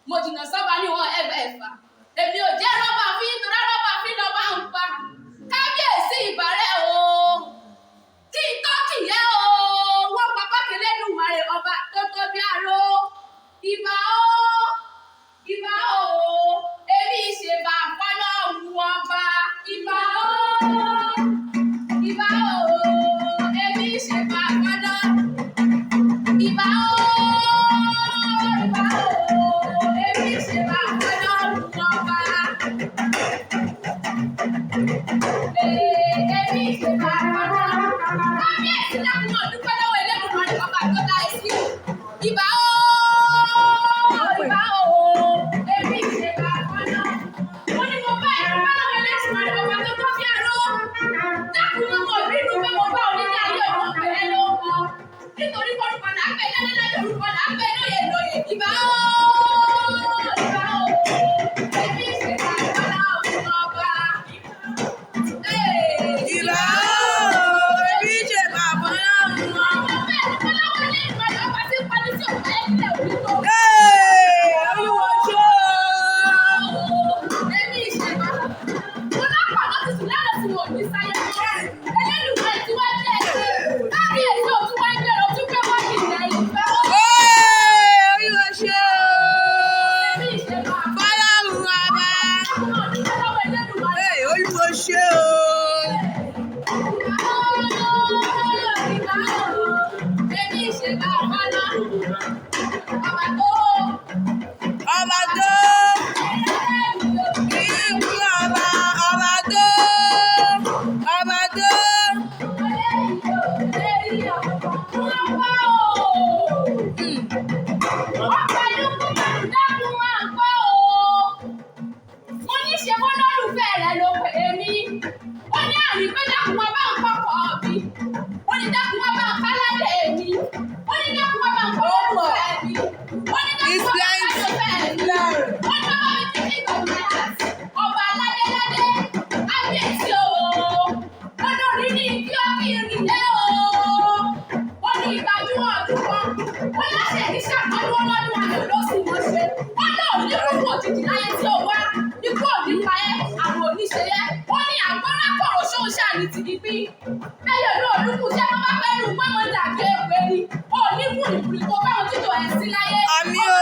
mo jìnnà sọ́ba níwọ̀n ẹgbẹ̀fà èmi ò jẹ́ rọ́bà fín torí rọ́bà fín lọ́ba ń pa kábíyèsí ìbàrẹ̀ o kí n tó kìyẹ́ o wọ́n papá kẹlẹ́dùnmarè ọba tó tóbi àrò ìbà o èmi ìṣèbà fọlọ́run ọba ìbà o èmi ìṣèbà fọlọ́run ìbà o èmi ìṣèbà fọlọ́run ọba èmi ìṣèbà fọlọ́run kábíyèsí dákun ọdúpẹ́ lọ́wọ́ Elédùmarè ọba tó dá ẹ sí ìbà o èmi ìṣèbà fọlọ́run mo ní mo bá ìdúpẹ́ lọ́wọ́ Elédùmarè ọba tó tó fi àrò dákun mo bínú pé mo bá onílé ayé òun pẹ̀lẹ́ lọ́wọ́ nítorí orúkọ là ń pè lẹ́lẹ́lẹ́ orúkọ là ń pè lóye ìbà o èmi ìṣèbà fọlọ́run ọba ìbà o èmi ìṣèbà fọlọ́run ọba. Olúwo ṣe o. Olúwo ṣe o. Fọlọ́run ọba. Olúwo ṣe o. Ọba tó ikú ọba tó ọba tó. Mo ní ṣe wọ́n lólùfẹ́ rẹ̀ ló pè é mí. Ó ní àrí pé dákun wá bá ń kọ́kọ́ mi. Ó ní dákun wá bá ń káládé mi. Ó ní dákun wá bá ń kọ́ olùfẹ́ mi. Ó ní dákun wá bá ń kálọ́fẹ́ mi. Ó ní bàbá mi ti ní ìgbàgbọ́ ọba aládéládé. Kábíyèsí o. Ó lórí ní kí ó kí n rìn lé o. Ó ní ìgbàjúmọ̀ ọdún kan. Ó láṣẹ ní ṣàkóso ọlọ́dún ayọ̀ ló sì mọ̀ ṣe. Ó lóòrùn ní kúkú òjijì láyé tí ó wá. Ikú òní pa ẹ́, àwọn oníṣẹ́yẹ. Ó ní àgbọ́nrá kọ̀rọ̀ ṣóńṣà ní tìdíbí. Ẹyẹ ló olúkú ṣé wọ́n bá fẹ́ rú pọ́nmọ́ dàgbé òwe ni. Ó ní kùnìkùnì kó bá wọn títò ẹ̀ sí láyé. Àmín o.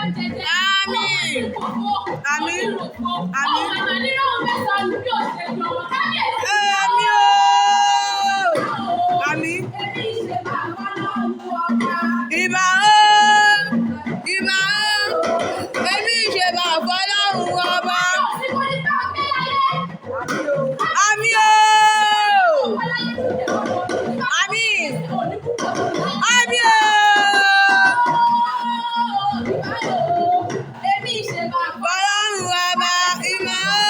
Àmín. Àmín. Àmín. Ọmọ nínú ọmọ mẹ́sàn-án ní bí òṣèlú ọmọ kábíyèsí. Àmín o. Àmín. Èmi ìṣèbà fọlọ́run ọba. Ìbà o. Ìbà o. Èmi ìṣèbà fọlọ́run ọba. Àmín o. Àmín. Àmín o. Èmi ìṣèbà Fọlọ́run ọba. Ìbà o.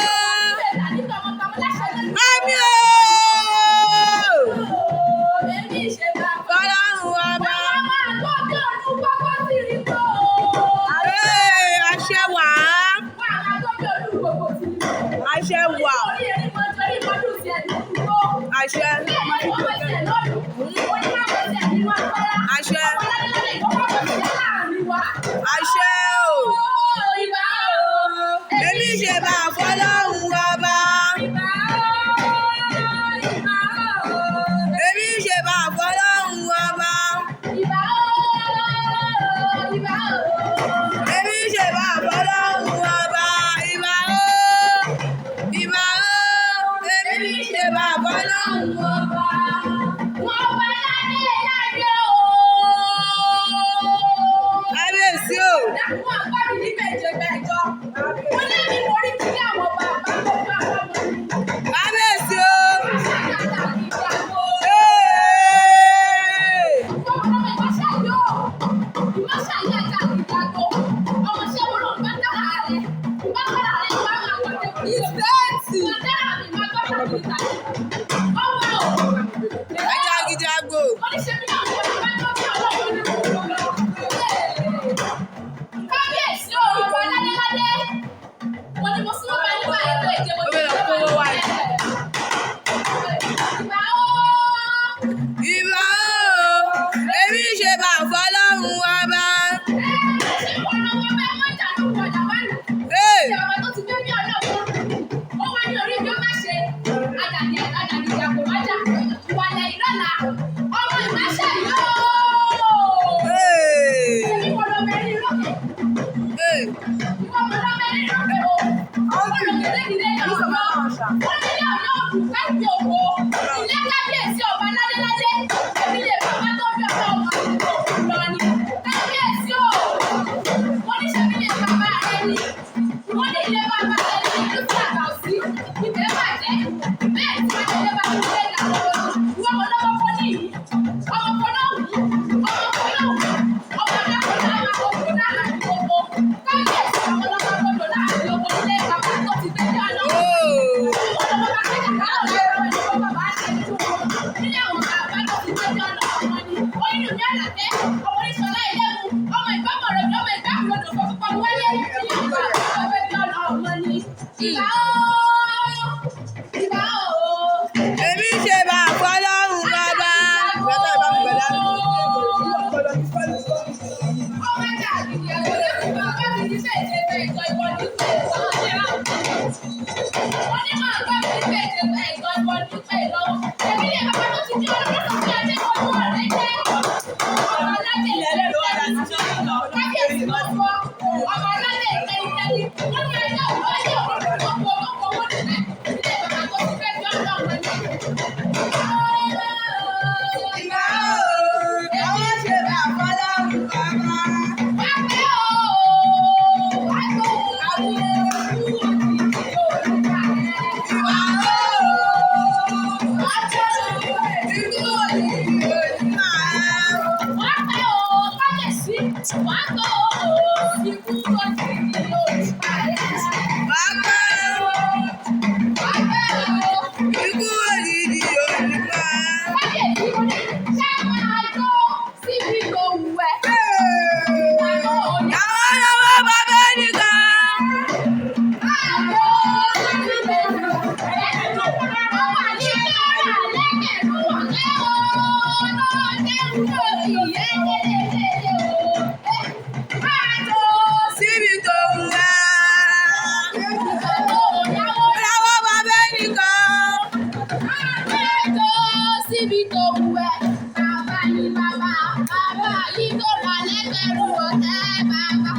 Àmín o. Èmi ìṣèbà Fọlọ́run ọba. Àṣẹ wà á. Àṣẹ wà. Àṣẹ. Àṣẹ. Àṣẹ o. Èmi ìṣèbà fọlọ́run ọba. Èmi ìṣèbà fọlọ́run ọba. oníṣọlá ìdẹ́kun ọmọ ìgbàmọ̀ rẹ̀ ọmọ ìgbàmọ̀ lọ́dọ̀ fọ́fọ́ wáyé ìyá ọmọ ìgbàmọ̀ lọ́dọ̀ ọmọ ni ìgbà ó ìgbà ó. Èmi ṣe bá fọlọ́run bàbá. Ọmọ ẹja àgbègbè ẹ̀rọ lẹ́kùn bàbá mi ní bẹ́ẹ̀ ṣe bẹ́ẹ̀ ìtọ́ ìwọ ní pé ìtọ́ ọ̀dẹ́ wọ́n ní máa bá mi ní bẹ́ẹ̀ ṣe bẹ́ẹ̀ ìtọ́ ìwọ ní pé ìlọ́wọ́. Èmi ní bàbá tó ti di ọlọ́dún tó fi ọdẹ ọdún ọ̀rẹ́ jẹ́ ọmọ ọlọ́dẹ kábíyèsí ló fọ́ ọmọ ọlọ́dẹ ìtẹ́nitẹ́ni wọ́n ní ẹjọ́ ìwọ́lẹ̀ ọ̀rọ̀ tó kọ́ owó nílẹ̀ ilé bàbá tó ti fẹ́ fi ọdún ọ̀rẹ́ jẹ́. Ìgbà ó, èmi ṣe bá fọlọ́run bàbá. Ikú òjijì olùkọ́. Àwọn ọlọ́wọ́ bàbá nìkan. Síbi tó ń wá. Ọlọ́wọ́ bàbá nìkan. Síbi tó wù ẹ́, bàbá ni bàbá yìí tó wà lẹ́gbẹ̀rún ọ̀tẹ́ bàbá.